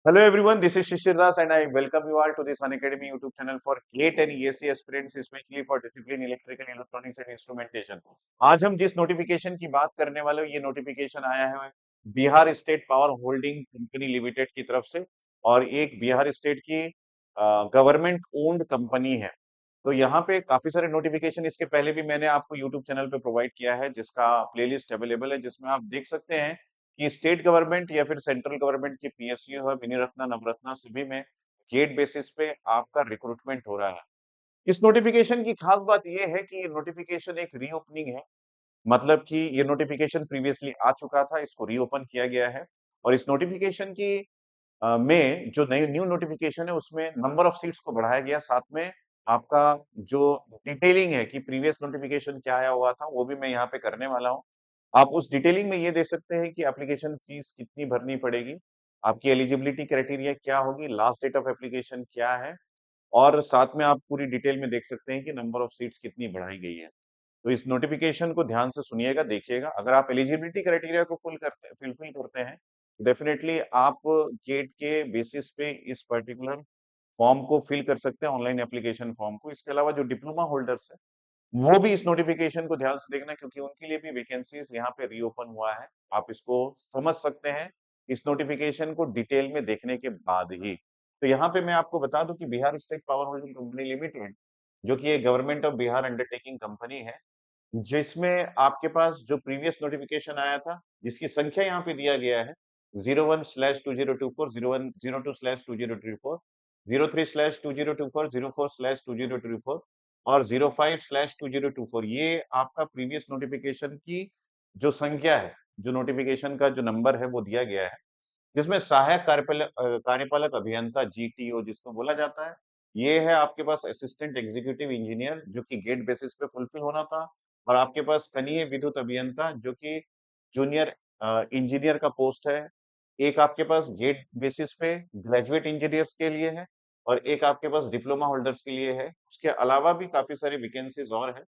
Hello everyone, this is Shishir Das and I welcome you all to this Unacademy YouTube channel for GATE and ESC aspirants, especially for discipline Electrical, Electronics and Instrumentation. आज हम जिस notification की बात करने वाले हैं, ये notification आया है Bihar state power holding company limited की तरफ से और एक बिहार स्टेट की गवर्नमेंट ओन्ड कंपनी है। तो यहाँ पे काफी सारे नोटिफिकेशन इसके पहले भी मैंने आपको यूट्यूब चैनल पे प्रोवाइड किया है, जिसका प्लेलिस्ट अवेलेबल है, जिसमें आप देख सकते हैं कि स्टेट गवर्नमेंट या फिर सेंट्रल गवर्नमेंट की पीएसयू है, मिनीरत्ना, नवरत्ना, सभी में गेट बेसिस पे आपका रिक्रूटमेंट हो रहा है। इस नोटिफिकेशन की खास बात यह है कि ये नोटिफिकेशन एक रीओपनिंग है, मतलब कि ये नोटिफिकेशन प्रीवियसली आ चुका था, इसको रीओपन किया गया है और इस नोटिफिकेशन की में जो नई न्यू नोटिफिकेशन है उसमें नंबर ऑफ सीट्स को बढ़ाया गया, साथ में आपका जो डिटेलिंग है कि प्रीवियस नोटिफिकेशन क्या आया हुआ था वो भी मैं यहाँ पे करने वाला हूँ। आप उस डिटेलिंग में ये देख सकते हैं कि एप्लीकेशन फीस कितनी भरनी पड़ेगी, आपकी एलिजिबिलिटी क्राइटेरिया क्या होगी, लास्ट डेट ऑफ एप्लीकेशन क्या है और साथ में आप पूरी डिटेल में देख सकते हैं कि नंबर ऑफ सीट्स कितनी बढ़ाई गई है। तो इस नोटिफिकेशन को ध्यान से सुनिएगा, देखिएगा। अगर आप एलिजिबिलिटी क्राइटेरिया को फुलफिल करते हैं, डेफिनेटली आप गेट के बेसिस पे इस पर्टिकुलर फॉर्म को फिल कर सकते हैं, ऑनलाइन एप्लीकेशन फॉर्म को। इसके अलावा जो डिप्लोमा होल्डर्स है, वो भी इस नोटिफिकेशन को ध्यान से देखना, क्योंकि उनके लिए भी वैकेंसीज यहाँ पे रीओपन हुआ है। आप इसको समझ सकते हैं इस नोटिफिकेशन को डिटेल में देखने के बाद ही। तो यहाँ पे मैं आपको बता दूं कि Bihar state power holding company limited, जो कि एक government of Bihar undertaking company है, जिसमें आपके पास जो प्रीवियस नोटिफिकेशन आया था, जिसकी संख्या यहाँ पे दिया गया है 01/2024, 01/02/2024, 03/2024, 04/2024 और 05/2024, ये आपका प्रीवियस नोटिफिकेशन की जो संख्या है, जो नोटिफिकेशन का जो नंबर है वो दिया गया है, जिसमें सहायक कार्यपालक अभियंता जीटीओ जिसको बोला जाता है, ये है आपके पास असिस्टेंट एग्जीक्यूटिव इंजीनियर, जो कि गेट बेसिस पे फुलफिल होना था। और आपके पास कनीय विद्युत अभियंता, जो कि जूनियर इंजीनियर का पोस्ट है। एक आपके पास गेट बेसिस पे ग्रेजुएट इंजीनियर्स के लिए है और एक आपके पास डिप्लोमा होल्डर्स के लिए है। उसके अलावा भी काफी सारी वैकेंसीज और है,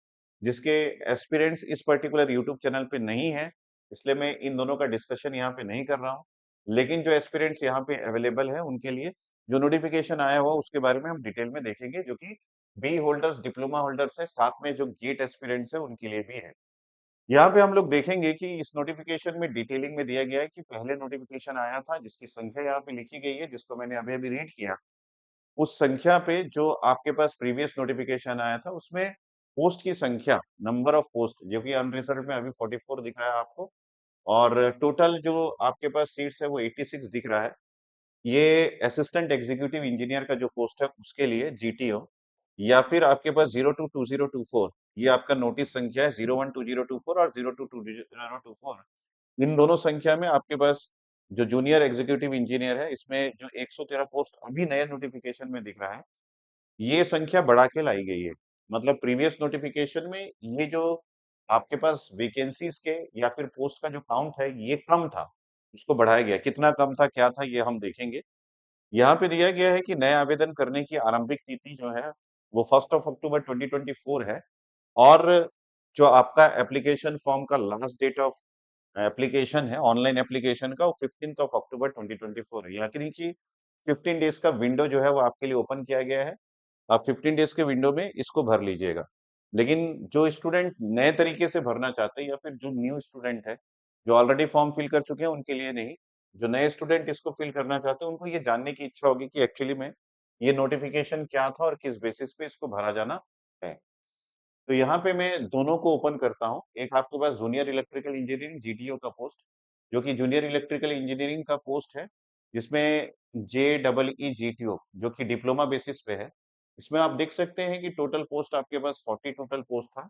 जिसके एस्पिरेंट्स इस पर्टिकुलर यूट्यूब चैनल पे नहीं है, इसलिए मैं इन दोनों का डिस्कशन यहाँ पे नहीं कर रहा हूँ। लेकिन जो एस्पिरेंट्स यहाँ पे अवेलेबल है उनके लिए जो नोटिफिकेशन आया हुआ उसके बारे में हम डिटेल में देखेंगे, जो कि बी होल्डर्स, डिप्लोमा होल्डर्स है, साथ में जो गेट एस्पिरेंट्स है उनके लिए भी है। यहाँ पे हम लोग देखेंगे कि इस नोटिफिकेशन में डिटेलिंग में दिया गया है कि पहले नोटिफिकेशन आया था, जिसकी संख्या यहाँ पे लिखी गई है, जिसको मैंने अभी अभी रीड किया। उस संख्या पे जो आपके पास प्रीवियस नोटिफिकेशन आया था, उसमें पोस्ट की संख्या, नंबर ऑफ पोस्ट, जो कि अनरिजर्व में अभी 44 दिख रहा है आपको, और टोटल जो आपके पास सीट्स है वो 86 दिख रहा है। ये असिस्टेंट एग्जीक्यूटिव इंजीनियर का जो पोस्ट है उसके लिए जीटीओ, या फिर आपके पास 022024, ये आपका नोटिस संख्या है, 012024 और 022024। इन दोनों संख्या में आपके पास जो जूनियर एग्जीक्यूटिव इंजीनियर है, इसमें जो 113 पोस्ट अभी नए नोटिफिकेशन में दिख रहा है, ये संख्या बढ़ा के लाई गई है। मतलब प्रीवियस नोटिफिकेशन में ये जो आपके पास वैकेंसीज के या फिर पोस्ट का जो काउंट है ये कम था, उसको बढ़ाया गया। कितना कम था, क्या था, ये हम देखेंगे। यहाँ पे दिया गया है कि नए आवेदन करने की आरंभिक तिथि जो है वो 1 अक्टूबर 2024 है, और जो आपका एप्लीकेशन फॉर्म का लास्ट डेट ऑफ एप्लीकेशन है, ऑनलाइन एप्लीकेशन का, वो 15 अक्टूबर 2024 है। यानी कि 15 डेज का विंडो जो है वो आपके लिए ओपन किया गया है। आप 15 डेज के विंडो में इसको भर लीजिएगा। लेकिन जो स्टूडेंट नए तरीके से भरना चाहते हैं या फिर जो न्यू स्टूडेंट है, जो ऑलरेडी फॉर्म फिल कर चुके हैं उनके लिए नहीं, जो नए स्टूडेंट इसको फिल करना चाहते हैं उनको ये जानने की इच्छा होगी कि एक्चुअली में ये नोटिफिकेशन क्या था और किस बेसिस पे इसको भरा जाना है। तो यहाँ पे मैं दोनों को ओपन करता हूँ। एक आपके पास जूनियर इलेक्ट्रिकल इंजीनियरिंग जीटीओ का पोस्ट, जो कि जूनियर इलेक्ट्रिकल इंजीनियरिंग का पोस्ट है, जिसमें JEE जीटीओ, जो कि डिप्लोमा बेसिस पे है। इसमें आप देख सकते हैं कि टोटल पोस्ट आपके पास 40 टोटल पोस्ट था,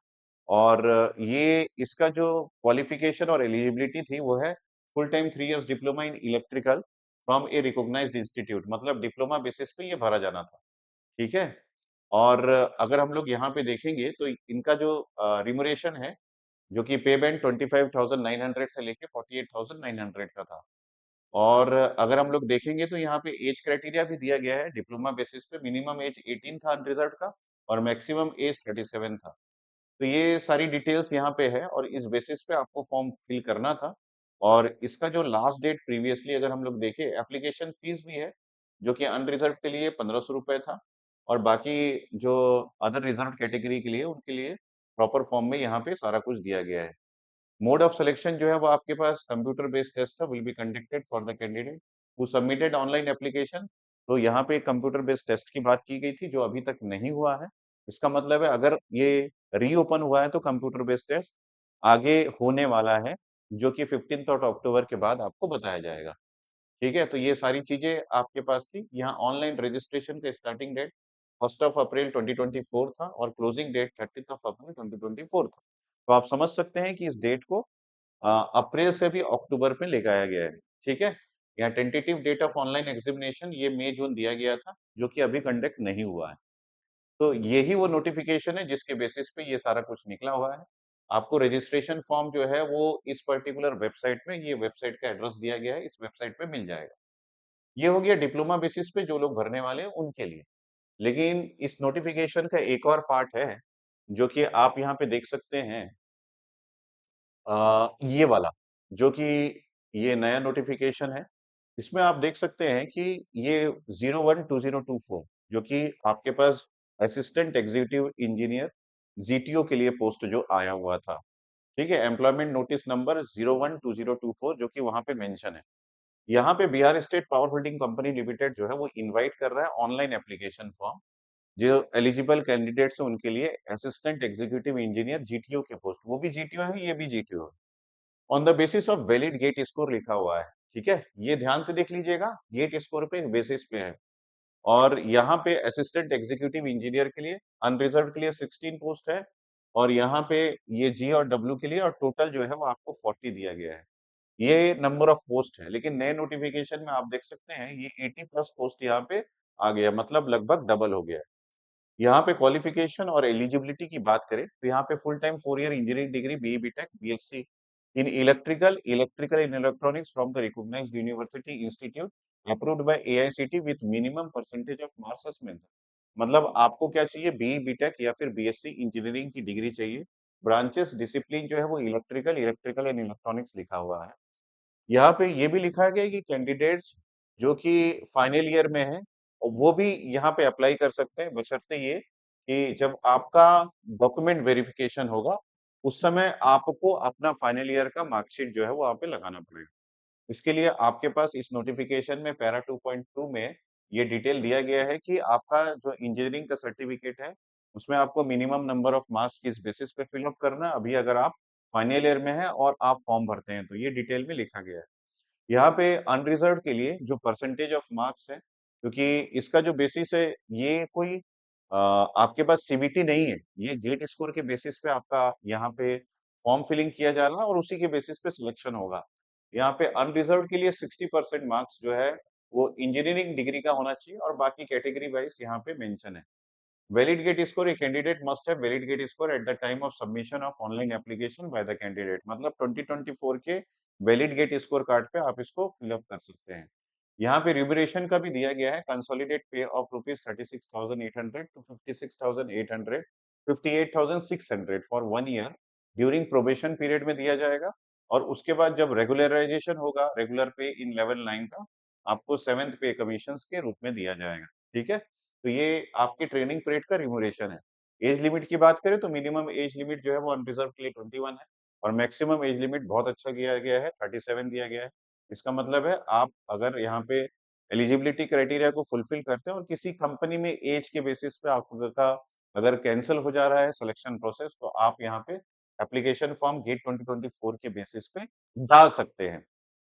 और ये इसका जो क्वालिफिकेशन और एलिजिबिलिटी थी वो है full time 3 years diploma in electrical from a recognised institute, मतलब डिप्लोमा बेसिस पे ये भरा जाना था। ठीक है? और अगर हम लोग यहाँ पे देखेंगे तो इनका जो रिमुनरेशन है, जो कि पे बैंड 25,900 से लेके 48,900 का था। और अगर हम लोग देखेंगे तो यहाँ पे एज क्राइटेरिया भी दिया गया है, डिप्लोमा बेसिस पे मिनिमम एज 18 था अनरिजर्व्ड का, और मैक्सिमम एज 37 था। तो ये सारी डिटेल्स यहाँ पे है और इस बेसिस पे आपको फॉर्म फिल करना था। और इसका जो लास्ट डेट प्रीवियसली अगर हम लोग देखें, एप्लीकेशन फीस भी है, जो कि अनरिजर्व के लिए 1500 रुपए था और बाकी जो अदर रिजर्व कैटेगरी के लिए उनके लिए प्रॉपर फॉर्म में यहाँ पे सारा कुछ दिया गया है। मोड ऑफ सिलेक्शन जो है वो आपके पास कंप्यूटर बेस्ड टेस्ट है, will be conducted for the candidate who submitted online application. तो यहाँ पे कंप्यूटर बेस्ड टेस्ट की बात की गई थी जो अभी तक नहीं हुआ है। इसका मतलब है अगर ये रीओपन हुआ है तो कंप्यूटर बेस्ड टेस्ट आगे होने वाला है, जो कि 15th ऑफ अक्टूबर के बाद आपको बताया जाएगा। ठीक है? तो ये सारी चीज़ें आपके पास थी। यहाँ ऑनलाइन रजिस्ट्रेशन का starting date 1st of April 2024 था और closing date 30th of April 2024 था। तो आप समझ सकते हैं कि इस डेट को अ, अप्रैल से भी अक्टूबर में ले जाया गया है। ठीक है? यहाँ tentative date of online examination ये मई-जून दिया गया था, जो कि अभी कंडक्ट नहीं हुआ है। तो यही वो नोटिफ़िकेशन है जिसके बेसिस पे ये सारा कुछ निकला हुआ है। आपको रजिस्ट्रेशन फॉर्म जो है वो इस पर्टिकुलर वेबसाइट में, ये वेबसाइट का एड्रेस दिया गया है, इस वेबसाइट पे मिल जाएगा। ये हो गया डिप्लोमा बेसिस पे जो लोग भरने वाले हैं उनके लिए। लेकिन इस नोटिफ़िकेशन का एक और पार्ट है, जो कि आप यहाँ पे देख सकते हैं ये वाला, जो कि ये नया नोटिफ़िकेशन है। इसमें आप देख सकते हैं कि ये 012024 जो कि आपके पास असिस्टेंट एग्जीक्यूटिव इंजीनियर जीटीओ के लिए पोस्ट जो आया हुआ था। ठीक है? एम्प्लॉयमेंट नोटिस नंबर 012024 जो कि वहाँ पे मेंशन है। यहाँ पे Bihar state power holding company limited जो है वो इनवाइट कर रहा है ऑनलाइन एप्लीकेशन फॉर्म, जो एलिजिबल कैंडिडेट्स हैं उनके लिए असिस्टेंट एग्जीक्यूटिव इंजीनियर जीटीओ के पोस्ट, वो भी जीटीओ है, ये भी जीटीओ है। On the basis of valid GATE score लिखा हुआ है। ठीक है? ये ध्यान से देख लीजिएगा, गेट स्कोर पे बेसिस पे है। और यहाँ पे असिस्टेंट एग्जीक्यूटिव इंजीनियर के लिए अनरिजर्व के लिए 16 पोस्ट है और यहाँ पे ये जी और डब्ल्यू के लिए और टोटल जो है वो आपको 40 दिया गया है। ये नंबर ऑफ पोस्ट है, लेकिन नए नोटिफिकेशन में आप देख सकते हैं ये 80 प्लस पोस्ट यहाँ पे आ गया, मतलब लगभग डबल हो गया है। यहाँ पे क्वालिफिकेशन और एलिजिबिलिटी की बात करें तो यहाँ पे full time 4 year engineering degree BE BTech BSc in electrical in electronics from the recognised university institute approved by AICT with minimum percentage of marks assessment. मतलब आपको क्या चाहिए, बीई बीटेक या फिर बीएससी इंजीनियरिंग की डिग्री चाहिए। Branches discipline जो है वो इलेक्ट्रिकल एंड इलेक्ट्रॉनिक्स लिखा हुआ है। यहाँ पे ये भी लिखा गया है कि कैंडिडेट्स जो कि फाइनल ईयर में हैं, वो भी यहाँ पे अप्लाई कर सकते हैं, बशर्ते ये कि जब आपका डॉक्यूमेंट वेरिफिकेशन होगा, उस समय आपको अपना फाइनल ईयर का मार्कशीट जो है वो वहाँ पे लगाना पड़ेगा। इसके लिए आपके पास इस नोटिफिकेशन में पैरा 2.2 में ये डिटेल दिया गया है कि आपका जो इंजीनियरिंग का सर्टिफिकेट है, उसमें आपको मिनिमम नंबर ऑफ मार्क्स किस बेसिस पे फिल अप करना है, अभी अगर आप फाइनल ईयर में हैं और आप फॉर्म भरते हैं, तो ये डिटेल में लिखा गया है। यहाँ पे अनरिजर्व्ड के लिए जो परसेंटेज ऑफ मार्क्स है, क्योंकि इसका जो बेसिस है ये कोई आपके पास सीबीटी नहीं है, ये गेट स्कोर के बेसिस पे आपका यहाँ पे फॉर्म फिलिंग किया जा रहा है और उसी के बेसिस पे सिलेक्शन होगा। यहाँ पे अनरिजर्व्ड के लिए 60% मार्क्स जो है वो इंजीनियरिंग डिग्री का होना चाहिए और बाकी कैटेगरी वाइज यहाँ पे मेंशन है। Valid GATE score, a candidate must have valid gate score at the time of submission of online application by the candidate। मतलब 2024 के वैलिड गेट स्कोर कार्ड पे आप इसको फिलअप कर सकते हैं। यहाँ पे रिम्यूनरेशन का भी दिया गया है, consolidate pay of rupees 36,800 to 56,800 58,600 for 1 year during probation period में दिया जाएगा और उसके बाद जब रेगुलराइजेशन होगा रेगुलर पे इन लेवल 9 का, आपको 7th पे कमीशन के रूप में दिया जाएगा। ठीक है? तो ये आपके ट्रेनिंग पीरियड का रिम्यूनरेशन है। एज लिमिट की बात करें तो मिनिमम एज लिमिट जो है वो अनरिजर्व के लिए 21 है और मैक्सिमम एज लिमिट बहुत अच्छा किया गया है, 37 दिया गया है। इसका मतलब है आप अगर यहाँ पे एलिजिबिलिटी क्राइटेरिया को फुलफिल करते हैं और किसी कंपनी में एज के बेसिस पे आपका अगर कैंसल हो जा रहा है सिलेक्शन प्रोसेस, तो आप यहाँ पे एप्लीकेशन फॉर्म गेट 2024 के बेसिस पे डाल सकते हैं।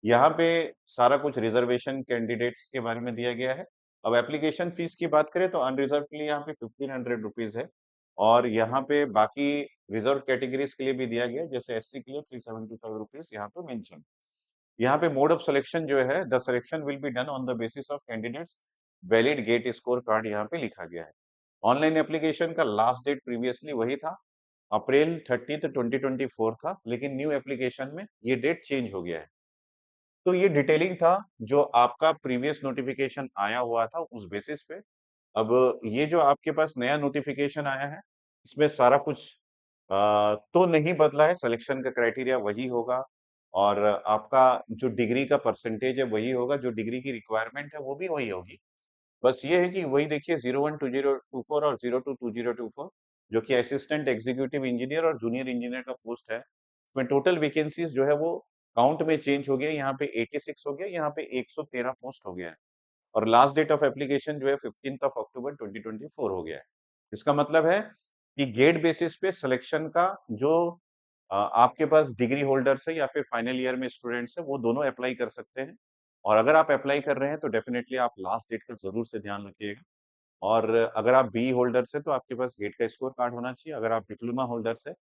यहाँ पे सारा कुछ रिजर्वेशन कैंडिडेट्स के बारे में दिया गया है। अब एप्लीकेशन फीस की बात करें तो अनरिजर्व के लिए यहाँ पे 1500 रुपीज है और यहाँ पे बाकी रिजर्व कैटेगरीज के लिए भी दिया गया है, जैसे एससी के लिए 375 रुपीज यहाँ पे मेंशन। यहाँ पे मोड ऑफ सिलेक्शन जो है, the selection will be done on the basis of candidates valid GATE score card यहाँ पे लिखा गया है। ऑनलाइन एप्लीकेशन का लास्ट डेट प्रीवियसली वही था, अप्रैल 30 2024 था, लेकिन न्यू एप्लीकेशन में ये डेट चेंज हो गया है। तो ये डिटेलिंग था जो आपका प्रीवियस नोटिफिकेशन आया हुआ था उस बेसिस पे। अब ये जो आपके पास नया नोटिफिकेशन आया है, इसमें सारा कुछ तो नहीं बदला है, सिलेक्शन का क्राइटेरिया वही होगा और आपका जो डिग्री का परसेंटेज है वही होगा, जो डिग्री की रिक्वायरमेंट है वो भी वही होगी। बस ये है कि वही देखिए 012024 और 022024 जो कि असिस्टेंट एग्जीक्यूटिव इंजीनियर और जूनियर इंजीनियर का पोस्ट है। इसमें टोटल वैकेंसीज जो है वो काउंट में चेंज हो गया, यहाँ पे 86 हो गया, यहाँ पे 113 पोस्ट हो गया है। और लास्ट डेट ऑफ एप्लीकेशन जो है 15 अक्टूबर 2024 हो गया है। इसका मतलब है कि गेट बेसिस पे सिलेक्शन का जो आपके पास डिग्री होल्डर्स है या फिर फाइनल ईयर में स्टूडेंट्स है वो दोनों अप्लाई कर सकते हैं। और अगर आप अप्लाई कर रहे हैं तो डेफिनेटली आप लास्ट डेट का जरूर से ध्यान रखिएगा। और अगर आप बी होल्डर्स है तो आपके पास गेट का स्कोर कार्ड होना चाहिए। अगर आप डिप्लोमा होल्डर्स है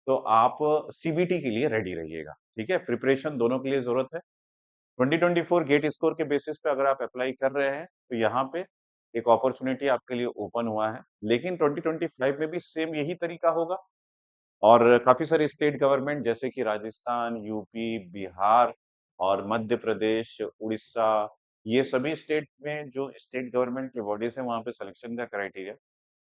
तो आप सीबीटी के लिए रेडी रहिएगा। ठीक है, प्रिपरेशन दोनों के लिए जरूरत है। 2024 गेट स्कोर के बेसिस पे अगर आप अप्लाई कर रहे हैं तो यहाँ पे एक अपॉर्चुनिटी आपके लिए ओपन हुआ है। लेकिन 2025 में भी सेम यही तरीका होगा। और काफी सारे स्टेट गवर्नमेंट जैसे कि राजस्थान, यूपी, बिहार और मध्य प्रदेश, उड़ीसा, ये सभी स्टेट में जो स्टेट गवर्नमेंट के बॉडीज है वहां पे सिलेक्शन का क्राइटेरिया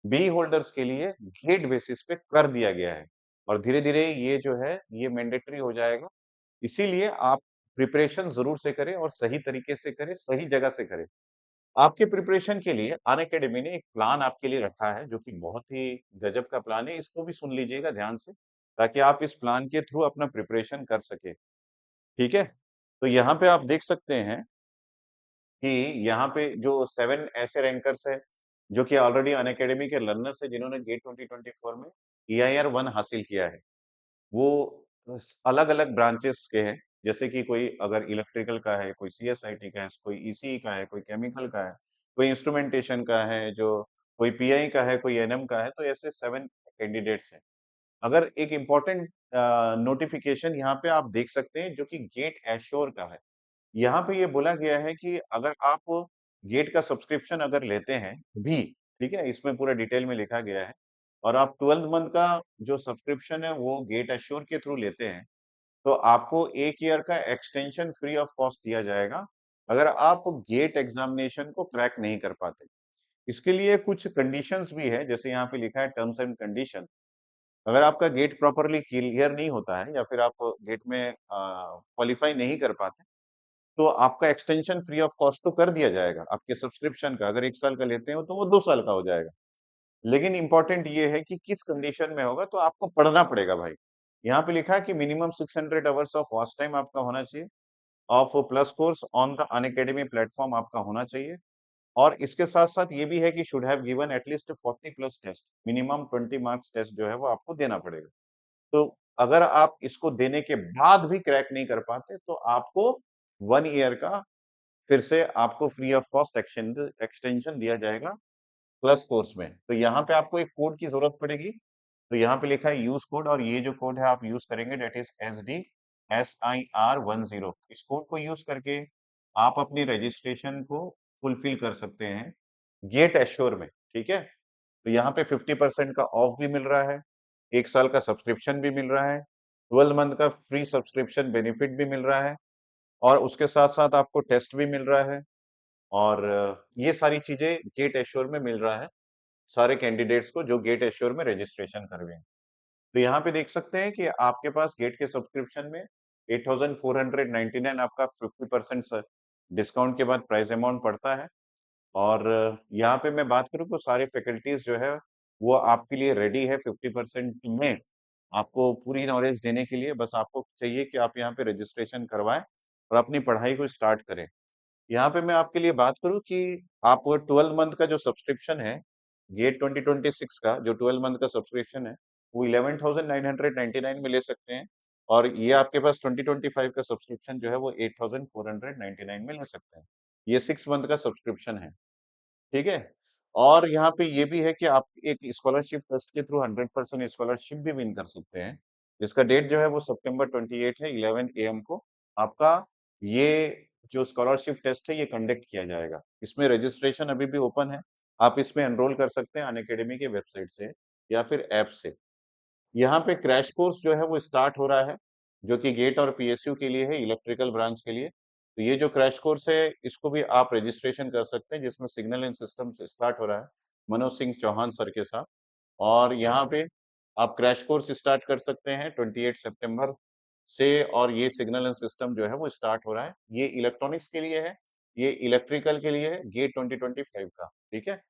बी होल्डर्स के लिए गेट बेसिस पे कर दिया गया है। और धीरे धीरे ये जो है ये मैंडेटरी हो जाएगा। इसीलिए आप प्रिपरेशन जरूर से करें और सही तरीके से करें, सही जगह से करें। आपके प्रिपरेशन के लिए अनअकैडमी ने एक प्लान आपके लिए रखा है जो कि बहुत ही गजब का प्लान है। इसको भी सुन लीजिएगा ध्यान से ताकि आप इस प्लान के थ्रू अपना प्रिपरेशन कर सके। ठीक है, तो यहाँ पे आप देख सकते हैं कि यहाँ पे जो 7 ऐसे रैंकर्स है जो कि ऑलरेडी अनअकैडमी के लर्नर्स है जिन्होंने गेट 2024 में EIR 1 हासिल किया है। वो अलग-अलग ब्रांचेस के हैं, जैसे कि कोई अगर इलेक्ट्रिकल का है, कोई सीएसआईटी का है, कोई ईसीई का है, कोई केमिकल का है, कोई इंस्ट्रूमेंटेशन का है, जो कोई पीआई का है, कोई एनएम का है, तो ऐसे 7 कैंडिडेट्स हैं। अगर एक इम्पोर्टेंट नोटिफिकेशन यहाँ पे आप देख सकते हैं जो कि गेट एश्योर का है। यहाँ पे ये बोला गया है कि अगर आप गेट का सब्सक्रिप्शन अगर लेते हैं भी, ठीक है? इसमें पूरा डिटेल में लिखा गया है और आप 12th मंथ का जो सब्सक्रिप्शन है वो गेट एश्योर के थ्रू लेते हैं, तो आपको 1 ईयर का एक्सटेंशन फ्री ऑफ कॉस्ट दिया जाएगा, अगर आप गेट एग्जामिनेशन को क्रैक नहीं कर पाते। इसके लिए कुछ कंडीशंस भी है, जैसे यहाँ पे लिखा है टर्म्स एंड कंडीशन। अगर आपका गेट प्रॉपर्ली क्लियर नहीं होता है या फिर आप गेट में क्वालीफाई नहीं कर पाते, तो आपका एक्सटेंशन फ्री ऑफ कॉस्ट तो कर दिया जाएगा, आपके सब्सक्रिप्शन का। अगर 1 साल का लेते हो तो वो 2 साल का हो जाएगा। लेकिन इम्पोर्टेंट ये है कि किस कंडीशन में होगा, तो आपको पढ़ना पड़ेगा भाई। यहाँ पे लिखा है कि minimum 600 hours of watch time आपका होना चाहिए, of plus course on the Unacademy platform आपका होना चाहिए। और इसके साथ-साथ ये भी है कि should have given at least 40 plus test, minimum 20 marks test जो है वो आपको देना पड़ेगा। तो अगर आप इसको देने के बाद भी क्रैक नहीं कर पाते, तो आपको 1 ईयर का फिर से आपको फ्री ऑफ कॉस्ट एक्सटेंशन दिया जाएगा प्लस कोर्स में। तो यहाँ पे आपको एक कोड की ज़रूरत पड़ेगी। तो यहाँ पे लिखा है यूज़ कोड और ये जो कोड है आप यूज़ करेंगे दैट इज़ SDSIR10। इस कोड को यूज़ करके आप अपनी रजिस्ट्रेशन को फुलफिल कर सकते हैं गेट एश्योर में, ठीक है? तो यहाँ पे 50% का ऑफ भी मिल रहा है, 1 साल का सब्सक्रिप्शन भी मिल रहा है, 12 मंथ का फ्री सब्सक्रिप्शन बेनिफिट भी मिल रहा है और उसके साथ-साथ आपको टेस्ट भी मिल रहा है। और ये सारी चीज़ें गेट एश्योर में मिल रहा है, सारे कैंडिडेट्स को जो गेट एश्योर में रजिस्ट्रेशन करवे हैं। तो यहाँ पे देख सकते हैं कि आपके पास गेट के सब्सक्रिप्शन में 8499 आपका 50% डिस्काउंट के बाद प्राइस अमाउंट पड़ता है। और यहाँ पे मैं बात करूँ तो सारे फैकल्टीज जो है वो आपके लिए रेडी है 50% में आपको पूरी नॉलेज देने के लिए। बस आपको चाहिए कि आप यहाँ पे रजिस्ट्रेशन करवाएं और अपनी पढ़ाई को स्टार्ट करें। यहाँ पे मैं आपके लिए बात करूँ कि आप 12 मंथ का जो सब्सक्रिप्शन है, गेट 2026 का जो 12 मंथ का सब्सक्रिप्शन है, वो 11,999 में ले सकते हैं और ये आपके पास 2025 का सब्सक्रिप्शन जो है वो 8,499 में ले सकते हैं। ये 6 मंथ का सब्सक्रिप्शन है, ठीक है? और यहाँ पे ये भी है कि आप एक स्कॉलरशिप टेस्ट के थ्रू 100% स्कॉलरशिप भी विन कर सकते हैं, जिसका डेट जो है वो सितंबर 28 है 11 एएम को आपका ये जो स्कॉलरशिप टेस्ट है ये कंडक्ट किया जाएगा। इसमें रजिस्ट्रेशन अभी भी ओपन है, आप इसमें एनरोल कर सकते हैं अनअकैडमी के वेबसाइट से या फिर ऐप से। यहाँ पे क्रैश कोर्स जो है वो स्टार्ट हो रहा है, जो कि गेट और पीएसयू के लिए है, इलेक्ट्रिकल ब्रांच के लिए। तो ये जो क्रैश कोर्स है, इसको भी आप रजिस्ट्रेशन कर सकते हैं, जिसमें सिग्नल एंड सिस्टम से स्टार्ट हो रहा है, मनोज सिंह चौहान सर के साथ। और यहाँ पे आप क्रैश कोर्स स्टार्ट कर सकते हैं 28 सितंबर से और ये सिग्नल एंड सिस्टम जो है वो स्टार्ट हो रहा है। ये इलेक्ट्रॉनिक्स के लिए है, ये इलेक्ट्रिकल के लिए है, गेट 2025 का, ठीक है?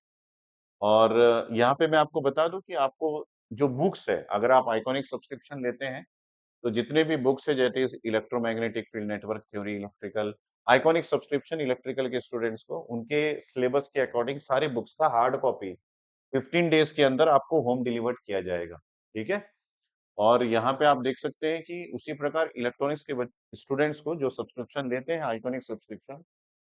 और यहाँ पे मैं आपको बता दूँ कि आपको जो बुक्स है, अगर आप आइकॉनिक सब्सक्रिप्शन लेते हैं, तो जितने भी बुक्स है that is electromagnetic field network theory, electrical, iconic subscription electrical के स्टूडेंट्स को उनके सिलेबस के अकॉर्डिंग सारे बुक्स का हार्ड कॉपी 15 डेज़ के अंदर आपको होम डिलीवर्ड किया जाएगा, ठीक है? और यहाँ पे आप देख सकते हैं कि उसी प्रकार इलेक्ट्रॉनिक्स के बच स्टूडेंट्स को जो सब्सक्रिप्शन लेते हैं आइकॉनिक सब्सक्रिप्शन,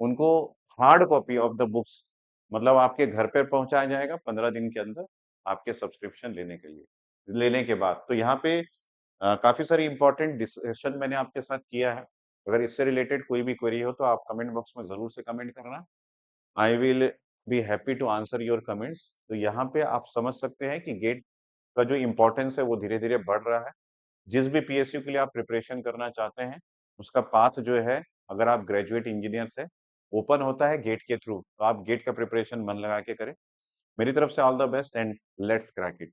उनको hard copy of the books मतलब आपके घर पे पहुँचाया जाएगा 15 दिन के अंदर आपके सब्सक्रिप्शन लेने के लिए लेने के बाद। तो यहाँ पे काफ़ी सारी इम्पोर्टेंट डिस्कशन मैंने आपके साथ किया है। अगर इससे रिलेटेड कोई भी क्वेरी हो तो आप कमेंट बॉक्स में ज़रूर से कमेंट करना। I will be happy to answer your comments. तो यहाँ पे आप समझ सकते हैं कि गेट का जो इम्पोर्टेंस है वो धीरे-धीरे बढ़ रहा है। जिस भी पीएसयू के लिए आप प्रिपरेशन करना चाहते हैं, उसका पाथ जो है, अगर आप ग्रेजुएट इंजीनियर्स हैं, ओपन होता है गेट के थ्रू। तो आप गेट का प्रिपरेशन मन लगा के करें। मेरी तरफ से all the best and let's crack it.